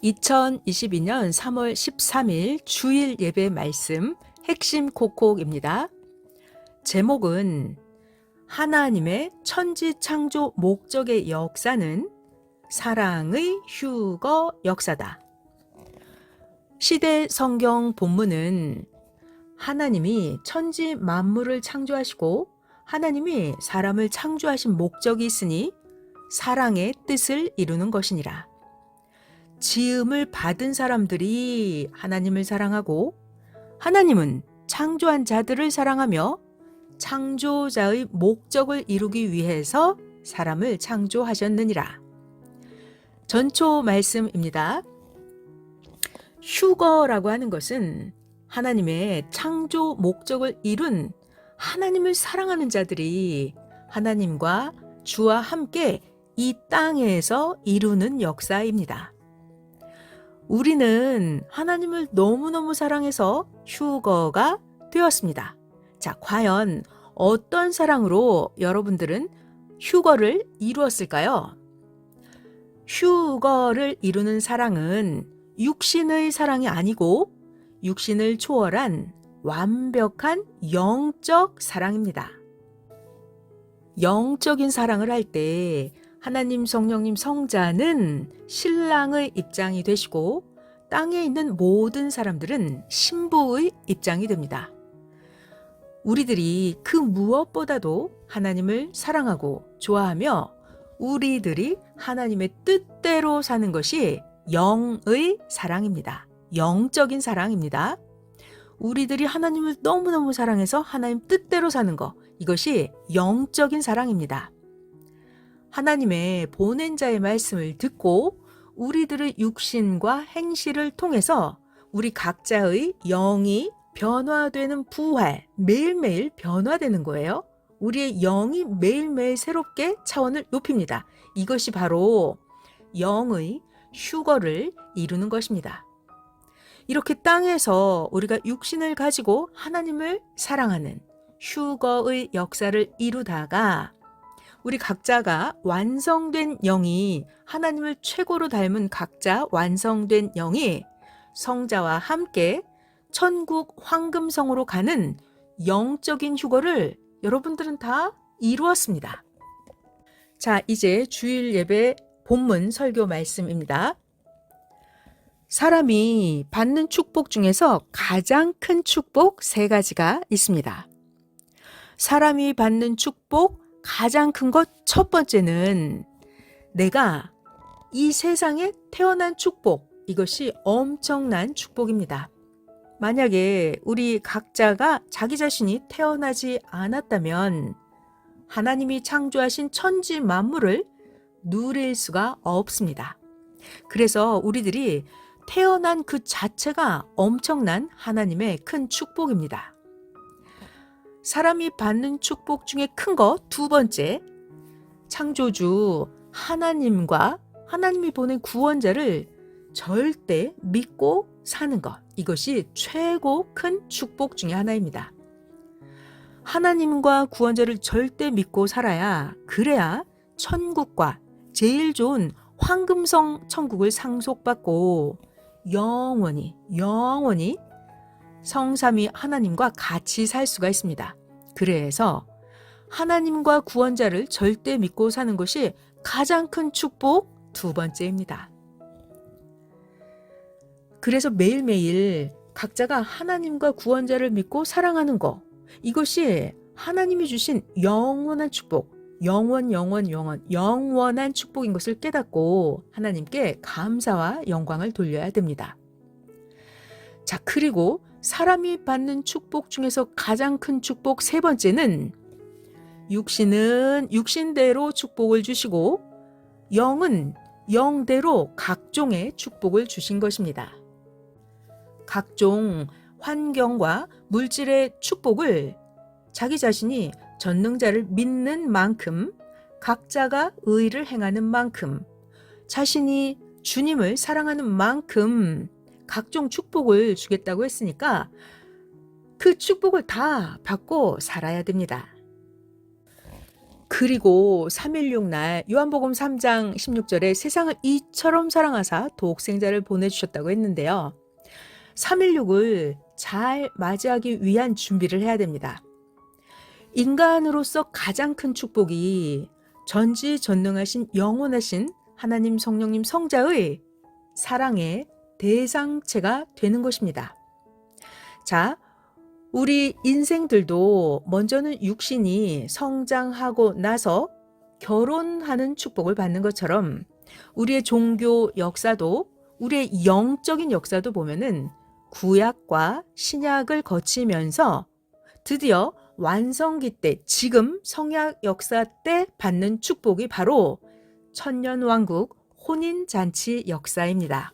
2022년 3월 13일 주일 예배 말씀 핵심 콕콕입니다. 제목은 하나님의 천지 창조 목적의 역사는 사랑의 휴거 역사다. 시대 성경 본문은 하나님이 천지 만물을 창조하시고 하나님이 사람을 창조하신 목적이 있으니 사랑의 뜻을 이루는 것이니라. 지음을 받은 사람들이 하나님을 사랑하고 하나님은 창조한 자들을 사랑하며 창조자의 목적을 이루기 위해서 사람을 창조하셨느니라. 전초 말씀입니다. 휴거라고 하는 것은 하나님의 창조 목적을 이룬 하나님을 사랑하는 자들이 하나님과 주와 함께 이 땅에서 이루는 역사입니다. 우리는 하나님을 너무너무 사랑해서 휴거가 되었습니다. 자, 과연 어떤 사랑으로 여러분들은 휴거를 이루었을까요? 휴거를 이루는 사랑은 육신의 사랑이 아니고 육신을 초월한 완벽한 영적 사랑입니다. 영적인 사랑을 할 때 하나님 성령님 성자는 신랑의 입장이 되시고 땅에 있는 모든 사람들은 신부의 입장이 됩니다. 우리들이 그 무엇보다도 하나님을 사랑하고 좋아하며 우리들이 하나님의 뜻대로 사는 것이 영의 사랑입니다. 영적인 사랑입니다. 우리들이 하나님을 너무너무 사랑해서 하나님 뜻대로 사는 것, 이것이 영적인 사랑입니다. 하나님의 보낸 자의 말씀을 듣고 우리들의 육신과 행실을 통해서 우리 각자의 영이 변화되는 부활, 매일매일 변화되는 거예요. 우리의 영이 매일매일 새롭게 차원을 높입니다. 이것이 바로 영의 휴거를 이루는 것입니다. 이렇게 땅에서 우리가 육신을 가지고 하나님을 사랑하는 휴거의 역사를 이루다가 우리 각자가 완성된 영이 하나님을 최고로 닮은 각자 완성된 영이 성자와 함께 천국 황금성으로 가는 영적인 휴거를 여러분들은 다 이루었습니다. 자, 이제 주일 예배 본문 설교 말씀입니다. 사람이 받는 축복 중에서 가장 큰 축복 3가지가 있습니다. 사람이 받는 축복 가장 큰 것 첫 번째는 내가 이 세상에 태어난 축복, 이것이 엄청난 축복입니다. 만약에 우리 각자가 자기 자신이 태어나지 않았다면 하나님이 창조하신 천지 만물을 누릴 수가 없습니다. 그래서 우리들이 태어난 그 자체가 엄청난 하나님의 큰 축복입니다. 사람이 받는 축복 중에 큰 거 두 번째, 창조주 하나님과 하나님이 보낸 구원자를 절대 믿고 사는 것, 이것이 최고 큰 축복 중에 하나입니다. 하나님과 구원자를 절대 믿고 살아야, 그래야 천국과 제일 좋은 황금성 천국을 상속받고 영원히 성삼위 하나님과 같이 살 수가 있습니다. 그래서 하나님과 구원자를 절대 믿고 사는 것이 가장 큰 축복 두 번째입니다. 그래서 매일매일 각자가 하나님과 구원자를 믿고 사랑하는 것, 이것이 하나님이 주신 영원한 축복, 영원한 축복인 것을 깨닫고 하나님께 감사와 영광을 돌려야 됩니다. 자, 그리고 사람이 받는 축복 중에서 가장 큰 축복 세 번째는 육신은 육신대로 축복을 주시고 영은 영대로 각종의 축복을 주신 것입니다. 각종 환경과 물질의 축복을 자기 자신이 전능자를 믿는 만큼, 각자가 의를 행하는 만큼, 자신이 주님을 사랑하는 만큼 각종 축복을 주겠다고 했으니까 그 축복을 다 받고 살아야 됩니다. 그리고 316 날 요한복음 3장 16절에 세상을 이처럼 사랑하사 독생자를 보내주셨다고 했는데요. 316을 잘 맞이하기 위한 준비를 해야 됩니다. 인간으로서 가장 큰 축복이 전지전능하신 영원하신 하나님 성령님 성자의 사랑의 대상체가 되는 것입니다. 자, 우리 인생들도 먼저는 육신이 성장하고 나서 결혼하는 축복을 받는 것처럼 우리의 종교 역사도 우리의 영적인 역사도 보면은 구약과 신약을 거치면서 드디어 완성기 때 지금 성약 역사 때 받는 축복이 바로 천년왕국 혼인잔치 역사입니다.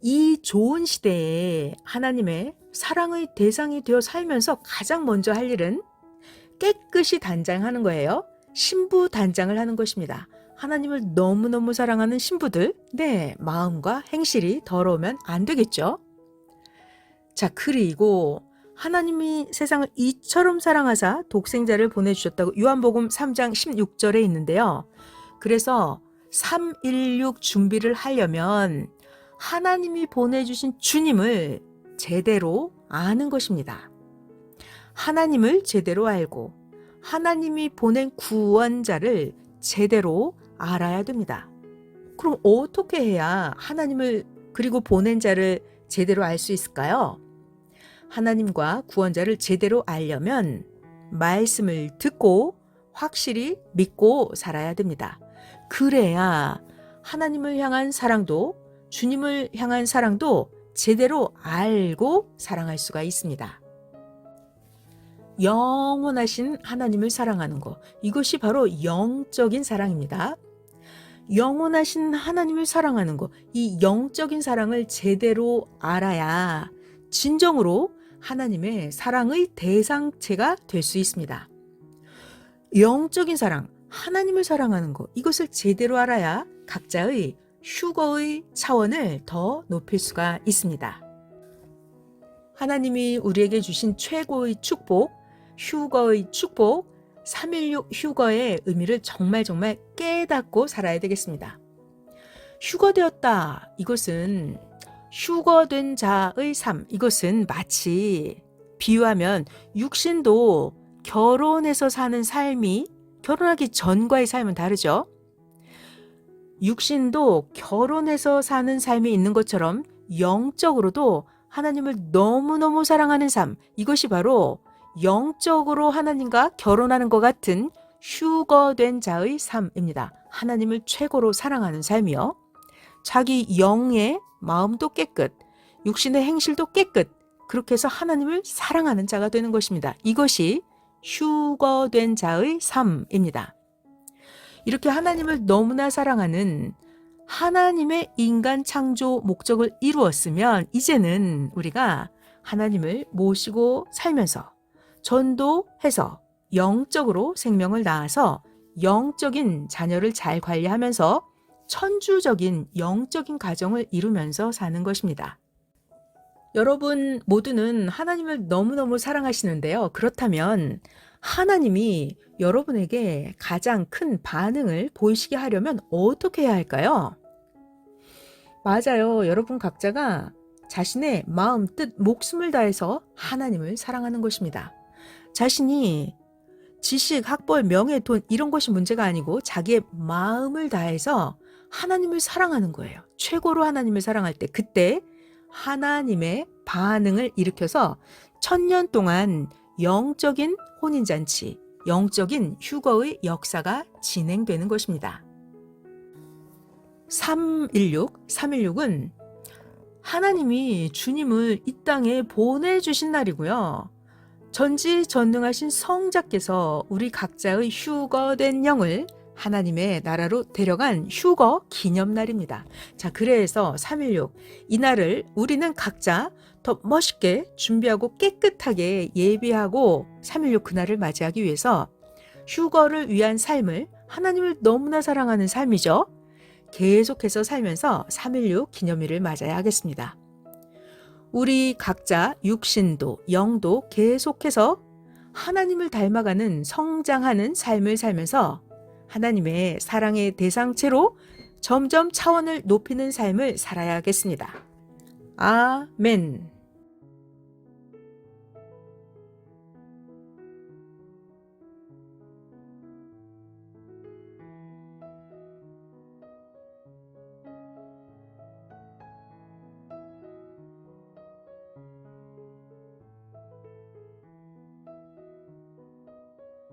이 좋은 시대에 하나님의 사랑의 대상이 되어 살면서 가장 먼저 할 일은 깨끗이 단장하는 거예요. 신부 단장을 하는 것입니다. 하나님을 너무너무 사랑하는 신부들, 마음과 행실이 더러우면 안 되겠죠. 자, 그리고 하나님이 세상을 이처럼 사랑하사 독생자를 보내주셨다고 요한복음 3장 16절에 있는데요. 그래서 316 준비를 하려면 하나님이 보내주신 주님을 제대로 아는 것입니다. 하나님을 제대로 알고 하나님이 보낸 구원자를 제대로 알아야 됩니다. 그럼 어떻게 해야 하나님을 그리고 보낸 자를 제대로 알 수 있을까요? 하나님과 구원자를 제대로 알려면 말씀을 듣고 확실히 믿고 살아야 됩니다. 그래야 하나님을 향한 사랑도 주님을 향한 사랑도 제대로 알고 사랑할 수가 있습니다. 영원하신 하나님을 사랑하는 것, 이것이 바로 영적인 사랑입니다. 영원하신 하나님을 사랑하는 것, 이 영적인 사랑을 제대로 알아야 진정으로 하나님의 사랑의 대상체가 될 수 있습니다. 영적인 사랑, 하나님을 사랑하는 것, 이것을 제대로 알아야 각자의 휴거의 차원을 더 높일 수가 있습니다. 하나님이 우리에게 주신 최고의 축복, 휴거의 축복, 316 휴거의 의미를 정말 깨닫고 살아야 되겠습니다. 휴거되었다. 이것은 휴거된 자의 삶. 이것은 마치 비유하면 육신도 결혼해서 사는 삶이 결혼하기 전과의 삶은 다르죠. 육신도 결혼해서 사는 삶이 있는 것처럼 영적으로도 하나님을 너무너무 사랑하는 삶. 이것이 바로 영적으로 하나님과 결혼하는 것 같은 휴거된 자의 삶입니다. 하나님을 최고로 사랑하는 삶이요. 자기 영의 마음도 깨끗, 육신의 행실도 깨끗, 그렇게 해서 하나님을 사랑하는 자가 되는 것입니다. 이것이 휴거된 자의 삶입니다. 이렇게 하나님을 너무나 사랑하는 하나님의 인간 창조 목적을 이루었으면 이제는 우리가 하나님을 모시고 살면서 전도해서 영적으로 생명을 낳아서 영적인 자녀를 잘 관리하면서 천주적인 영적인 가정을 이루면서 사는 것입니다. 여러분 모두는 하나님을 너무너무 사랑하시는데요. 그렇다면 하나님이 여러분에게 가장 큰 반응을 보이시게 하려면 어떻게 해야 할까요? 맞아요. 여러분 각자가 자신의 마음, 뜻, 목숨을 다해서 하나님을 사랑하는 것입니다. 자신이 지식, 학벌, 명예, 돈 이런 것이 문제가 아니고 자기의 마음을 다해서 하나님을 사랑하는 거예요. 최고로 하나님을 사랑할 때 그때 하나님의 반응을 일으켜서 1000년 동안 영적인 혼인잔치, 영적인 휴거의 역사가 진행되는 것입니다. 316은 하나님이 주님을 이 땅에 보내주신 날이고요. 전지전능하신 성자께서 우리 각자의 휴거된 영을 하나님의 나라로 데려간 휴거 기념날입니다. 자, 그래서 316 이날을 우리는 각자 더 멋있게 준비하고 깨끗하게 예비하고 316 그날을 맞이하기 위해서 휴거를 위한 삶을 하나님을 너무나 사랑하는 삶이죠. 계속해서 살면서 316 기념일을 맞아야 하겠습니다. 우리 각자 육신도 영도 계속해서 하나님을 닮아가는 성장하는 삶을 살면서 하나님의 사랑의 대상체로 점점 차원을 높이는 삶을 살아야겠습니다. 아멘.